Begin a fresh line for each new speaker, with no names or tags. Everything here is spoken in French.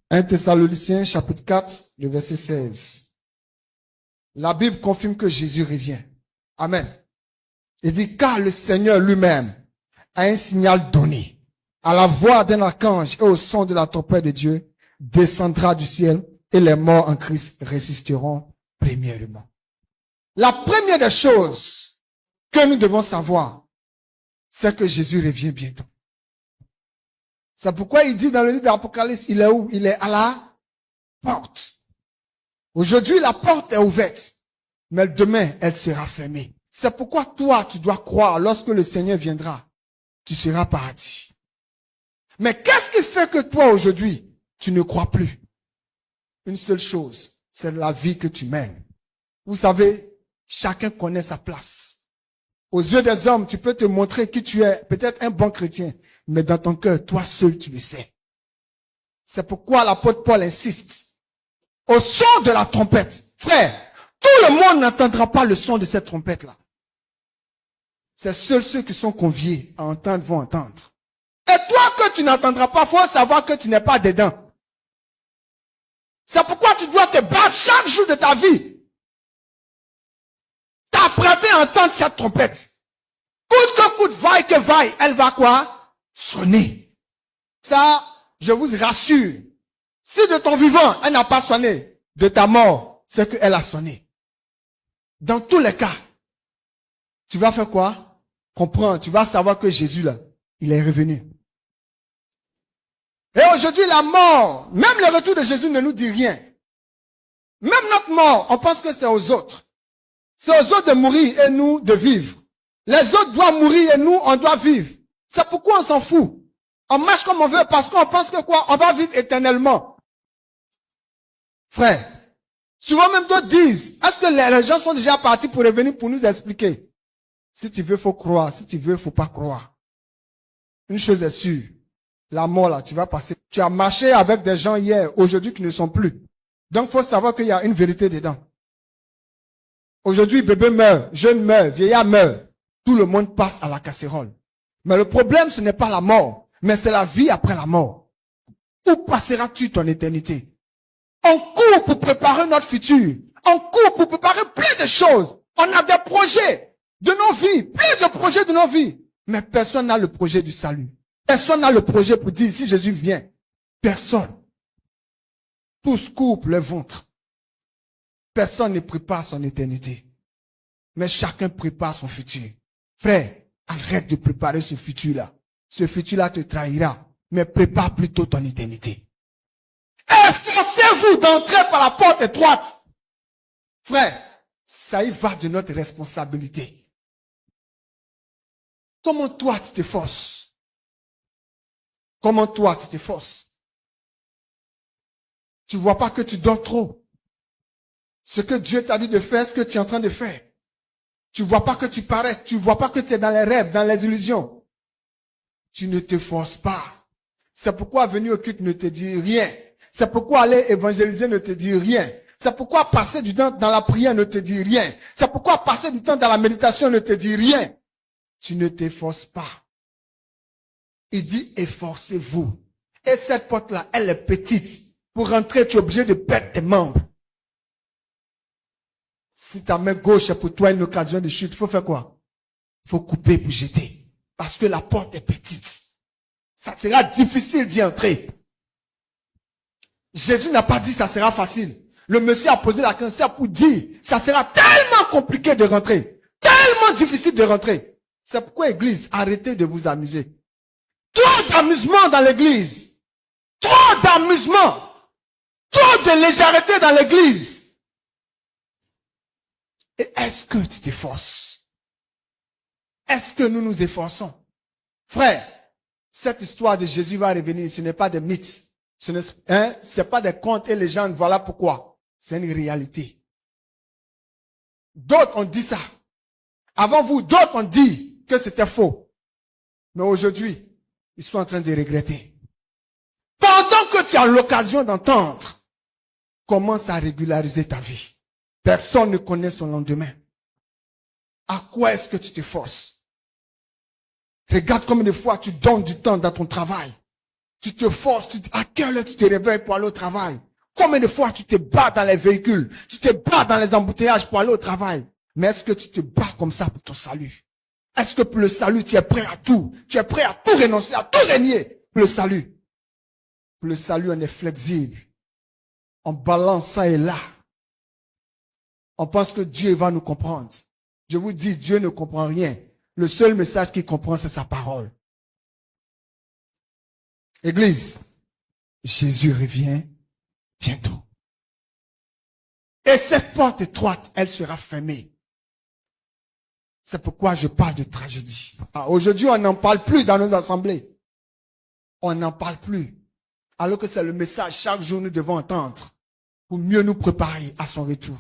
1 Thessaloniciens chapitre 4, le verset 16. La Bible confirme que Jésus revient. Amen. Il dit, car le Seigneur lui-même a un signal donné. À la voix d'un archange et au son de la trompette de Dieu, descendra du ciel et les morts en Christ résisteront premièrement. La première des choses que nous devons savoir, c'est que Jésus revient bientôt. C'est pourquoi il dit dans le livre de l'Apocalypse, il est où? Il est à la porte. Aujourd'hui, la porte est ouverte, mais demain, elle sera fermée. C'est pourquoi toi, tu dois croire, lorsque le Seigneur viendra, tu seras paradis. Mais qu'est-ce qui fait que toi, aujourd'hui, tu ne crois plus? Une seule chose, c'est la vie que tu mènes. Vous savez, chacun connaît sa place. Aux yeux des hommes, tu peux te montrer qui tu es, peut-être un bon chrétien, mais dans ton cœur, toi seul, tu le sais. C'est pourquoi l'apôtre Paul insiste. Au son de la trompette, frère, tout le monde n'entendra pas le son de cette trompette-là. C'est seuls ceux qui sont conviés à entendre vont entendre. Et toi que tu n'entendras pas, faut savoir que tu n'es pas dedans. C'est pourquoi tu dois te battre chaque jour de ta vie. T'apprêter à entendre cette trompette. Coûte que coûte, vaille que vaille, elle va quoi? Sonner. Ça, je vous rassure. Si de ton vivant, elle n'a pas sonné, de ta mort, c'est qu'elle a sonné. Dans tous les cas, tu vas faire quoi? Comprendre, tu vas savoir que Jésus là, il est revenu. Et aujourd'hui, la mort, même le retour de Jésus ne nous dit rien. Même notre mort, on pense que c'est aux autres. C'est aux autres de mourir et nous de vivre. Les autres doivent mourir et nous, on doit vivre. C'est pourquoi on s'en fout. On marche comme on veut parce qu'on pense que quoi? On va vivre éternellement. Frère, souvent même d'autres disent, est-ce que les gens sont déjà partis pour revenir pour nous expliquer? Si tu veux, faut croire. Si tu veux, faut pas croire. Une chose est sûre. La mort là, tu vas passer. Tu as marché avec des gens hier, aujourd'hui qui ne sont plus. Donc, faut savoir qu'il y a une vérité dedans. Aujourd'hui, bébé meurt, jeune meurt, vieillard meurt. Tout le monde passe à la casserole. Mais le problème, ce n'est pas la mort, mais c'est la vie après la mort. Où passeras-tu ton éternité? On court pour préparer notre futur. On court pour préparer plein de choses. On a des projets de nos vies, plein de projets de nos vies. Mais personne n'a le projet du salut. Personne n'a le projet pour dire si Jésus vient. Personne. Tous courent pour le ventre. Personne ne prépare son éternité. Mais chacun prépare son futur. Frère, arrête de préparer ce futur-là. Ce futur-là te trahira. Mais prépare plutôt ton éternité. Efforcez-vous d'entrer par la porte étroite. Frère, ça y va de notre responsabilité. Comment toi tu t'efforces? Comment toi tu t'efforces? Tu vois pas que tu dors trop. Ce que Dieu t'a dit de faire, ce que tu es en train de faire. Tu vois pas que tu parais, tu vois pas que tu es dans les rêves, dans les illusions. Tu ne te forces pas. C'est pourquoi venir au culte ne te dit rien. C'est pourquoi aller évangéliser ne te dit rien. C'est pourquoi passer du temps dans la prière ne te dit rien. C'est pourquoi passer du temps dans la méditation ne te dit rien. Tu ne t'efforces pas. Il dit efforcez-vous. Et cette porte-là, elle est petite. Pour rentrer, tu es obligé de perdre tes membres. Si ta main gauche est pour toi une occasion de chute, il faut faire quoi? Il faut couper pour jeter. Parce que la porte est petite. Ça sera difficile d'y entrer. Jésus n'a pas dit ça sera facile. Le monsieur a posé la question pour dire ça sera tellement compliqué de rentrer. Tellement difficile de rentrer. C'est pourquoi église, arrêtez de vous amuser. Trop d'amusement dans l'église. Trop d'amusement. Trop de légèreté dans l'église. Et est-ce que tu t'efforces? Est-ce que nous nous efforçons? Frère, cette histoire de Jésus va revenir, ce n'est pas des mythes. Ce n'est pas des contes et légendes, voilà pourquoi. C'est une réalité. D'autres ont dit ça. Avant vous, d'autres ont dit que c'était faux. Mais aujourd'hui, ils sont en train de regretter. Pendant que tu as l'occasion d'entendre, commence à régulariser ta vie. Personne ne connaît son lendemain. À quoi est-ce que tu te forces? Regarde combien de fois tu donnes du temps dans ton travail. Tu te forces, à quelle heure tu te réveilles pour aller au travail? Combien de fois tu te bats dans les véhicules? Tu te bats dans les embouteillages pour aller au travail? Mais est-ce que tu te bats comme ça pour ton salut? Est-ce que pour le salut, tu es prêt à tout? Tu es prêt à tout renoncer, à tout renier pour le salut? Pour le salut, on est flexible. On balance ça et là. On pense que Dieu va nous comprendre. Je vous dis, Dieu ne comprend rien. Le seul message qu'il comprend, c'est sa parole. Église, Jésus revient bientôt. Et cette porte étroite, elle sera fermée. C'est pourquoi je parle de tragédie. Aujourd'hui, on n'en parle plus dans nos assemblées. On n'en parle plus. Alors que c'est le message chaque jour nous devons entendre pour mieux nous préparer à son retour.